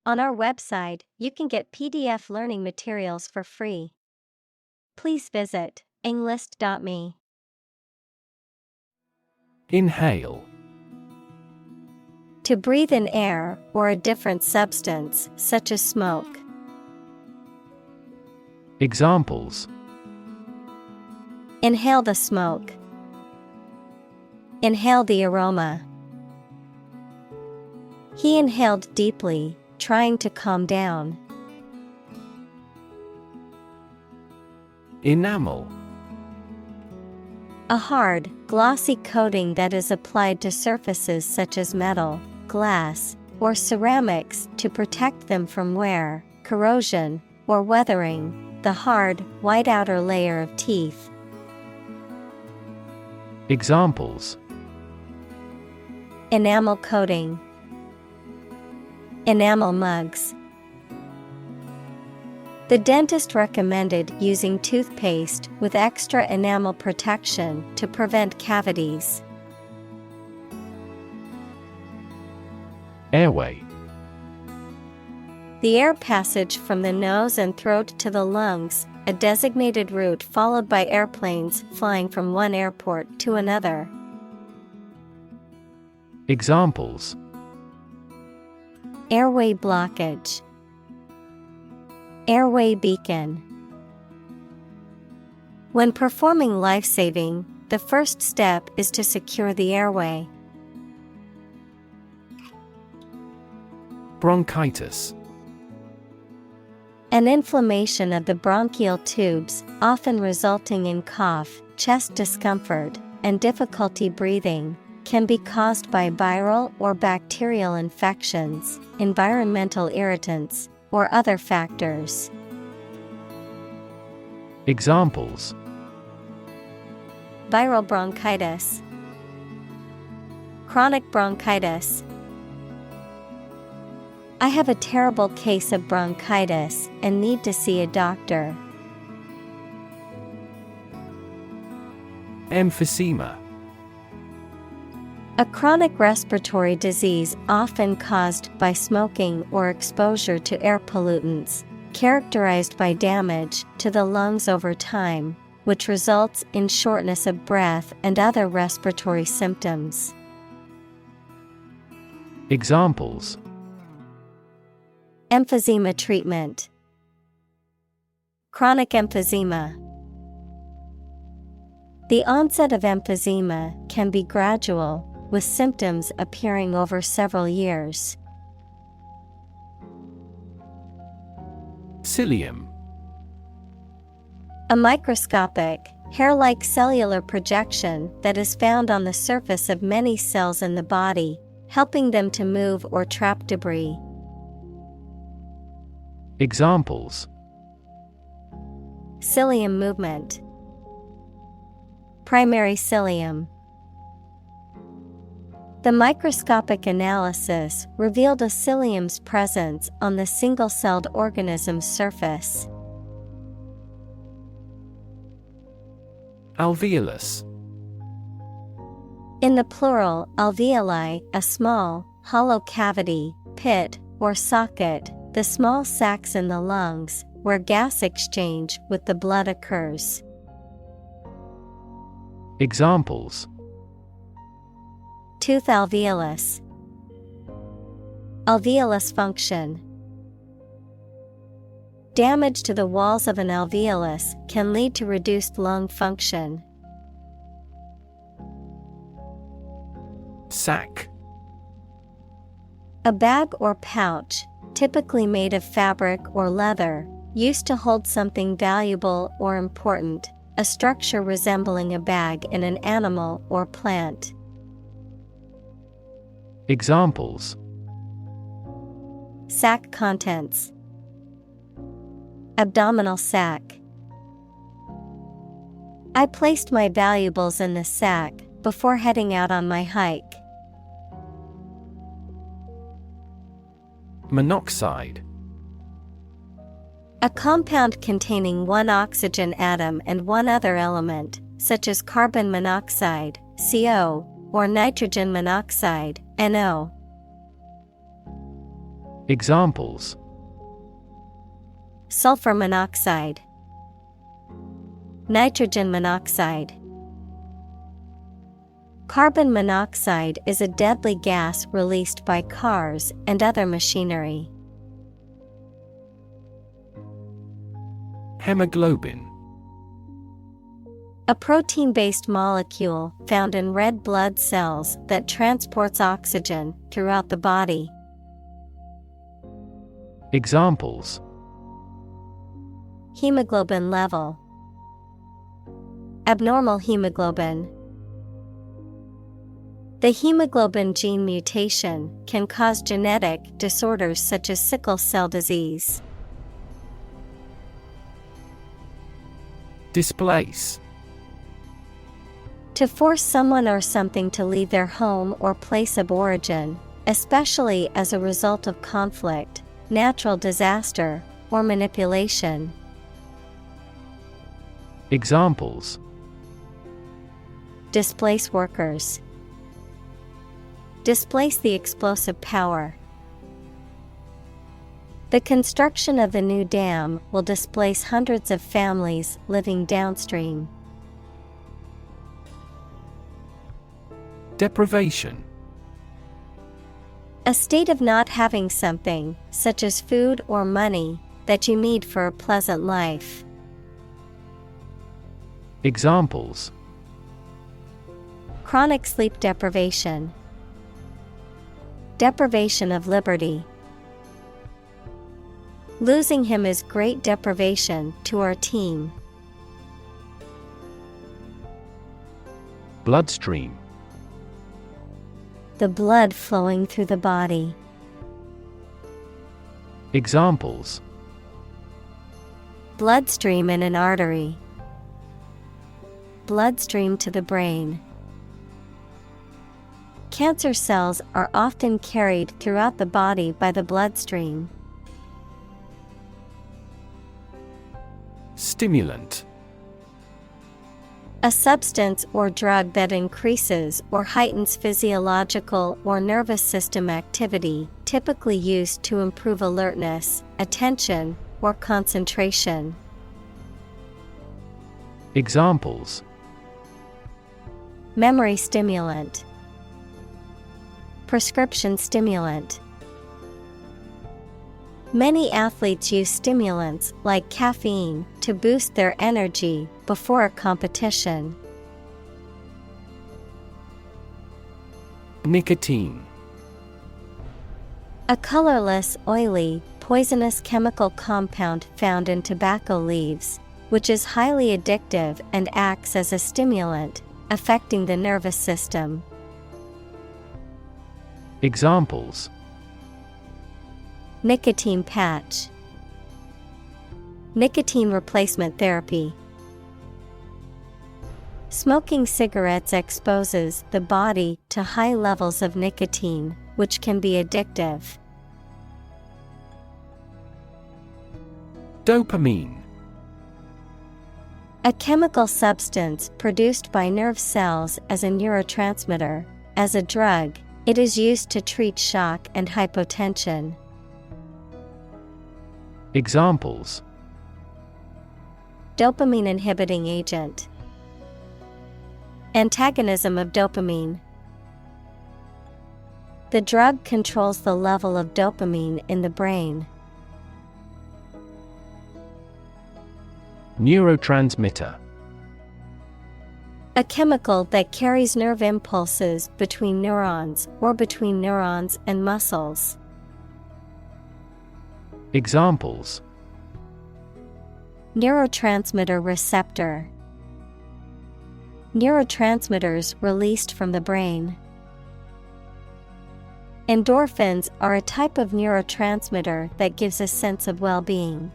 On our website, you can get PDF learning materials for free. Please visit englist.me. Inhale. To breathe in air or a different substance, such as smoke. Examples: Inhale the smoke. Inhale the aroma. He inhaled deeply, trying to calm down. Enamel. A hard, glossy coating that is applied to surfaces such as metal, glass, or ceramics to protect them from wear, corrosion, or weathering, the hard, white outer layer of teeth. Examples: Enamel coating. Enamel mugs. The dentist recommended using toothpaste with extra enamel protection to prevent cavities. Airway. The air passage from the nose and throat to the lungs, a designated route followed by airplanes flying from one airport to another. Examples: Airway blockage. Airway beacon. When performing life-saving, the first step is to secure the airway. Bronchitis. An inflammation of the bronchial tubes, often resulting in cough, chest discomfort, and difficulty breathing, can be caused by viral or bacterial infections, environmental irritants, or other factors. Examples: Viral bronchitis. Chronic bronchitis. I have a terrible case of bronchitis and need to see a doctor. Emphysema. A chronic respiratory disease often caused by smoking or exposure to air pollutants, characterized by damage to the lungs over time, which results in shortness of breath and other respiratory symptoms. Examples: Emphysema treatment. Chronic emphysema. The onset of emphysema can be gradual, with symptoms appearing over several years. Cilium. A microscopic, hair-like cellular projection that is found on the surface of many cells in the body, helping them to move or trap debris. Examples: Cilium movement. Primary cilium. The microscopic analysis revealed a cilium's presence on the single-celled organism's surface. Alveolus. In the plural, alveoli, a small, hollow cavity, pit, or socket, the small sacs in the lungs, where gas exchange with the blood occurs. Examples: Tooth alveolus. Alveolus function. Damage to the walls of an alveolus can lead to reduced lung function. Sack. A bag or pouch, typically made of fabric or leather, used to hold something valuable or important, a structure resembling a bag in an animal or plant. Examples: Sack contents. Abdominal sac. I placed my valuables in the sack before heading out on my hike. Monoxide. A compound containing one oxygen atom and one other element, such as carbon monoxide, CO, or nitrogen monoxide, NO. Examples: sulfur monoxide, nitrogen monoxide. Carbon monoxide is a deadly gas released by cars and other machinery. Hemoglobin. A protein-based molecule found in red blood cells that transports oxygen throughout the body. Examples: hemoglobin level, abnormal hemoglobin. The hemoglobin gene mutation can cause genetic disorders such as sickle cell disease. Displace. To force someone or something to leave their home or place of origin, especially as a result of conflict, natural disaster, or manipulation. Examples: displace workers, displace the explosive power. The construction of the new dam will displace hundreds of families living downstream. Deprivation. A state of not having something, such as food or money, that you need for a pleasant life. Examples: chronic sleep deprivation, deprivation of liberty. Losing him is great deprivation to our team. Bloodstream. The blood flowing through the body. Examples: bloodstream in an artery, bloodstream to the brain. Cancer cells are often carried throughout the body by the bloodstream. Stimulant. A substance or drug that increases or heightens physiological or nervous system activity, typically used to improve alertness, attention, or concentration. Examples: memory stimulant, prescription stimulant. Many athletes use stimulants like caffeine to boost their energy before a competition. Nicotine. A colorless, oily, poisonous chemical compound found in tobacco leaves, which is highly addictive and acts as a stimulant, affecting the nervous system. Examples: nicotine patch, nicotine replacement therapy. Smoking cigarettes exposes the body to high levels of nicotine, which can be addictive. Dopamine. A chemical substance produced by nerve cells as a neurotransmitter. As a drug, it is used to treat shock and hypotension. Examples: dopamine inhibiting agent, antagonism of dopamine. The drug controls the level of dopamine in the brain. Neurotransmitter. A chemical that carries nerve impulses between neurons or between neurons and muscles. Examples: neurotransmitter receptor, neurotransmitters released from the brain. Endorphins are a type of neurotransmitter that gives a sense of well-being.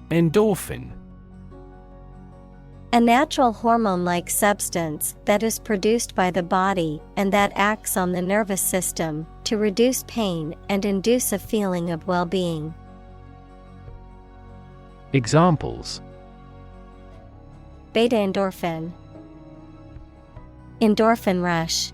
Endorphin. A natural hormone-like substance that is produced by the body and that acts on the nervous system to reduce pain and induce a feeling of well-being. Examples: beta endorphin, endorphin rush.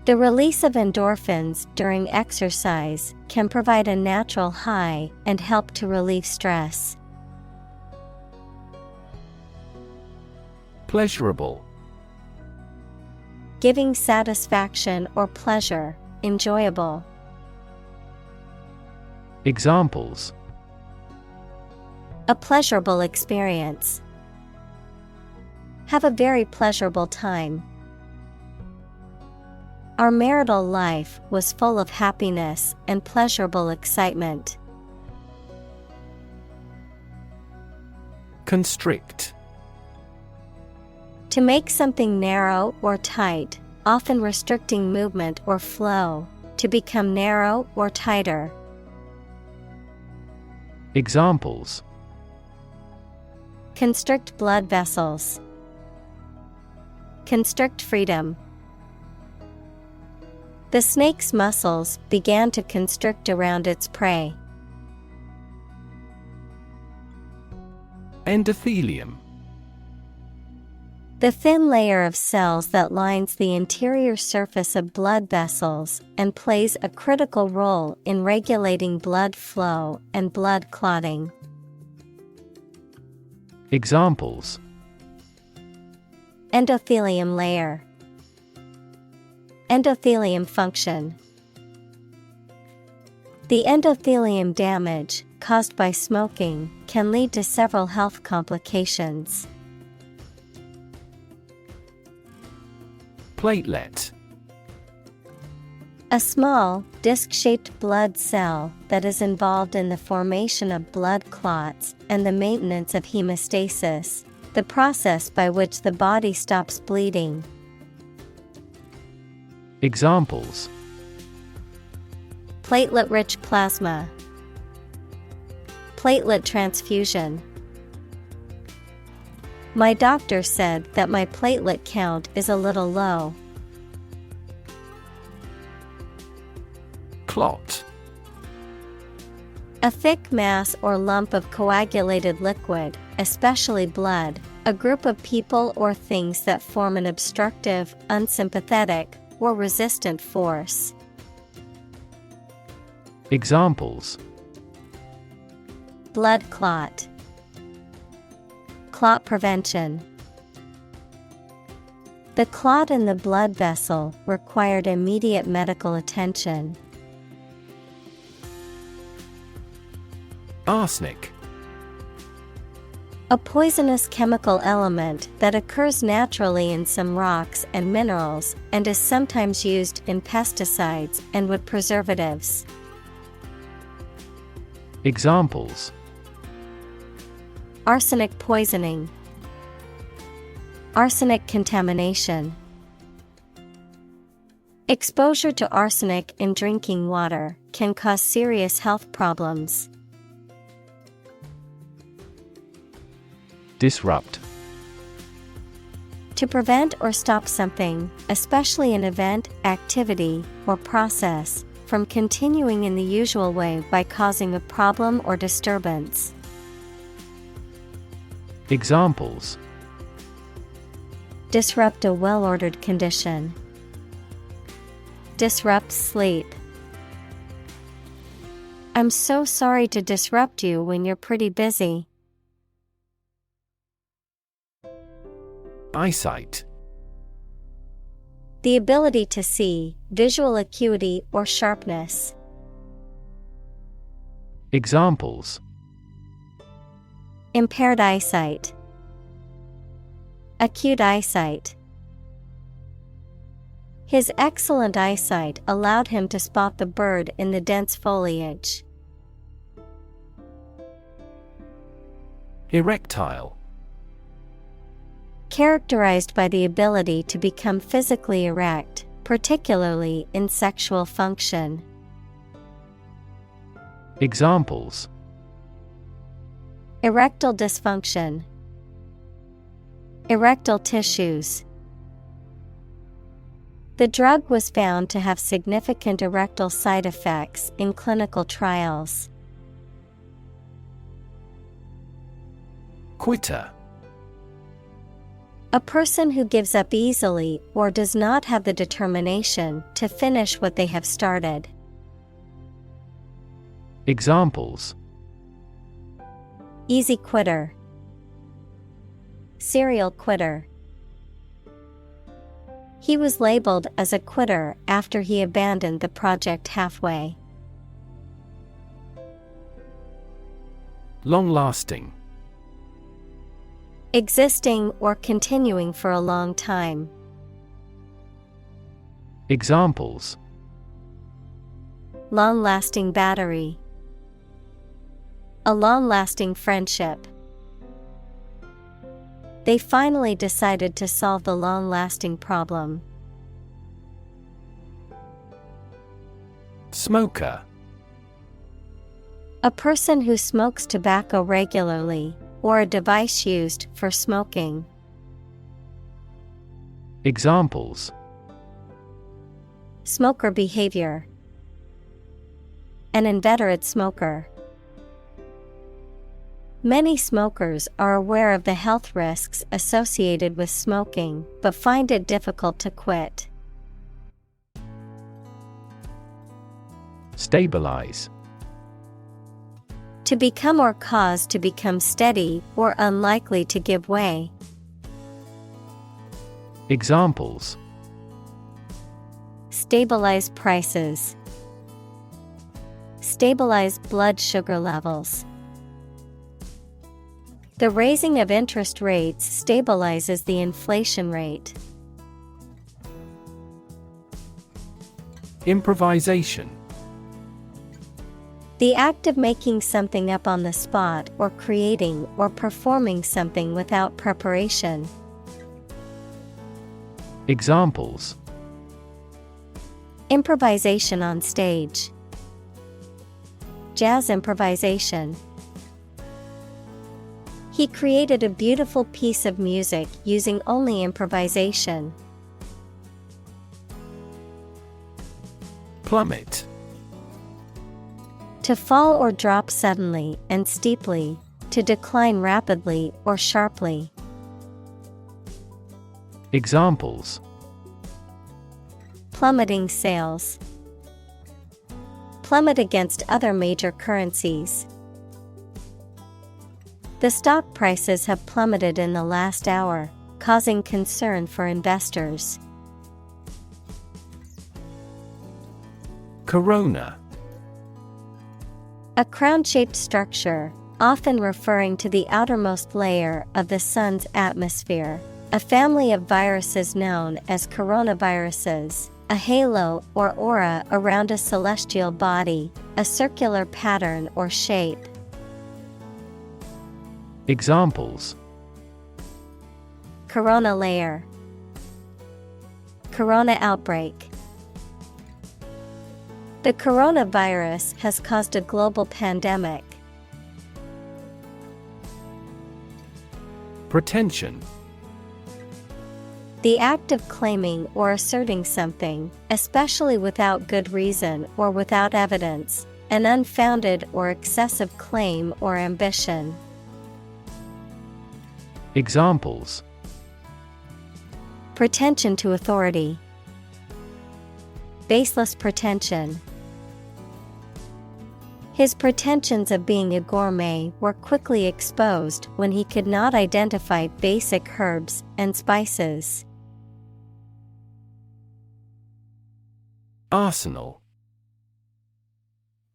The release of endorphins during exercise can provide a natural high and help to relieve stress. Pleasurable. Giving satisfaction or pleasure, enjoyable. Examples: A pleasurable experience. Have a very pleasurable time. Our marital life was full of happiness and pleasurable excitement. Constrict. To make something narrow or tight, often restricting movement or flow, to become narrow or tighter. Examples: Constrict blood vessels. Constrict freedom. The snake's muscles began to constrict around its prey. Endothelium. The thin layer of cells that lines the interior surface of blood vessels and plays a critical role in regulating blood flow and blood clotting. Examples: Endothelium layer. Endothelium function. The endothelium damage caused by smoking can lead to several health complications. Platelet. A small, disc-shaped blood cell that is involved in the formation of blood clots and the maintenance of hemostasis, the process by which the body stops bleeding. Examples: Platelet-rich plasma. Platelet transfusion. My doctor said that my platelet count is a little low. Clot. A thick mass or lump of coagulated liquid, especially blood, a group of people or things that form an obstructive, unsympathetic, or resistant force. Examples: Blood clot. Clot prevention. The clot in the blood vessel required immediate medical attention. Arsenic. A poisonous chemical element that occurs naturally in some rocks and minerals and is sometimes used in pesticides and wood preservatives. Examples: Arsenic poisoning. Arsenic contamination. Exposure to arsenic in drinking water can cause serious health problems. Disrupt. To prevent or stop something, especially an event, activity, or process, from continuing in the usual way by causing a problem or disturbance. Examples: Disrupt a well-ordered condition. Disrupt sleep. I'm so sorry to disrupt you when you're pretty busy. Eyesight. The ability to see, visual acuity or sharpness. Examples: Impaired eyesight. Acute eyesight. His excellent eyesight allowed him to spot the bird in the dense foliage. Erectile. Characterized by the ability to become physically erect, particularly in sexual function. Examples: Erectile dysfunction. Erectile tissues. The drug was found to have significant erectile side effects in clinical trials. Quitter. A person who gives up easily or does not have the determination to finish what they have started. Examples: Easy quitter. Serial quitter. He was labeled as a quitter after he abandoned the project halfway. Long-lasting. Existing or continuing for a long time. Examples: Long-lasting battery. A long-lasting friendship. They finally decided to solve the long-lasting problem. Smoker. A person who smokes tobacco regularly, or a device used for smoking. Examples: Smoker behavior. An inveterate smoker. Many smokers are aware of the health risks associated with smoking, but find it difficult to quit. Stabilize. To become or cause to become steady or unlikely to give way. Examples: Stabilize prices. Stabilize blood sugar levels. The raising of interest rates stabilizes the inflation rate. Improvisation. The act of making something up on the spot or creating or performing something without preparation. Examples: Improvisation on stage. Jazz improvisation. He created a beautiful piece of music using only improvisation. Plummet. To fall or drop suddenly and steeply, to decline rapidly or sharply. Examples: Plummeting sales. Plummet against other major currencies. The stock prices have plummeted in the last hour, causing concern for investors. Corona. A crown-shaped structure, often referring to the outermost layer of the sun's atmosphere. A family of viruses known as coronaviruses. A halo or aura around a celestial body, a circular pattern or shape. Examples: Corona layer. Corona outbreak. The coronavirus has caused a global pandemic. Pretension. The act of claiming or asserting something, especially without good reason or without evidence, an unfounded or excessive claim or ambition. Examples: Pretension to authority. Baseless pretension. His pretensions of being a gourmet were quickly exposed when he could not identify basic herbs and spices. Arsenal.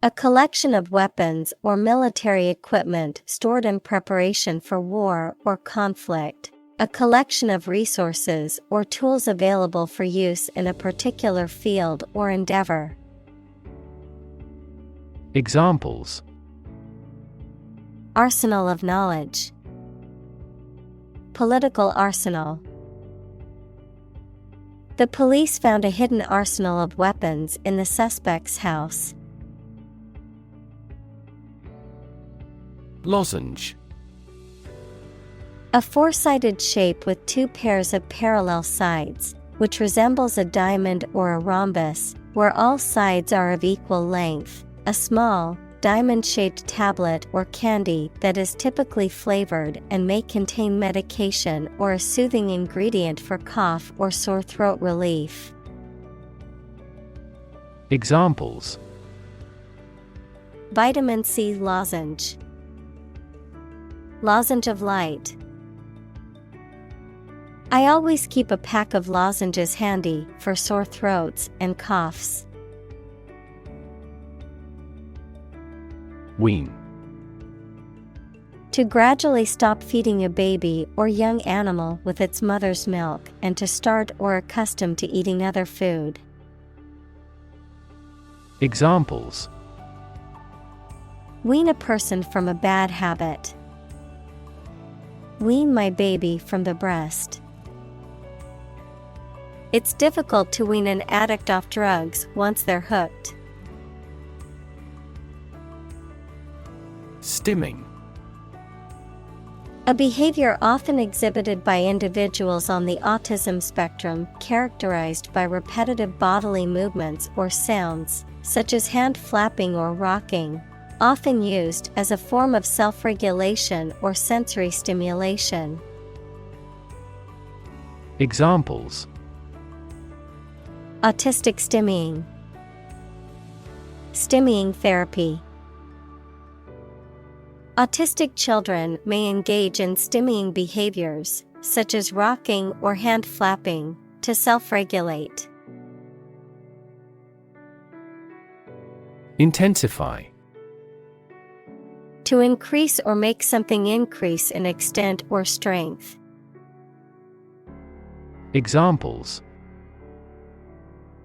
A collection of weapons or military equipment stored in preparation for war or conflict. A collection of resources or tools available for use in a particular field or endeavor. Examples: Arsenal of knowledge. Political arsenal. The police found a hidden arsenal of weapons in the suspect's house. Lozenge. A four-sided shape with two pairs of parallel sides, which resembles a diamond or a rhombus, where all sides are of equal length. A small, diamond-shaped tablet or candy that is typically flavored and may contain medication or a soothing ingredient for cough or sore throat relief. Examples: Vitamin C lozenge. Lozenge of light. I always keep a pack of lozenges handy for sore throats and coughs. Wean. To gradually stop feeding a baby or young animal with its mother's milk and to start or accustom to eating other food. Examples: Wean a person from a bad habit. Wean my baby from the breast. It's difficult to wean an addict off drugs once they're hooked. Stimming. A behavior often exhibited by individuals on the autism spectrum characterized by repetitive bodily movements or sounds, such as hand flapping or rocking, often used as a form of self-regulation or sensory stimulation. Examples: Autistic stimming. Stimming therapy. Autistic children may engage in stimming behaviors, such as rocking or hand flapping, to self-regulate. Intensify. To increase or make something increase in extent or strength. Examples: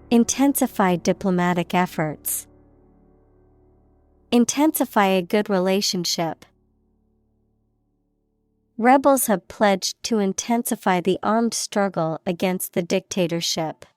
Intensify diplomatic efforts. Intensify a good relationship. Rebels have pledged to intensify the armed struggle against the dictatorship.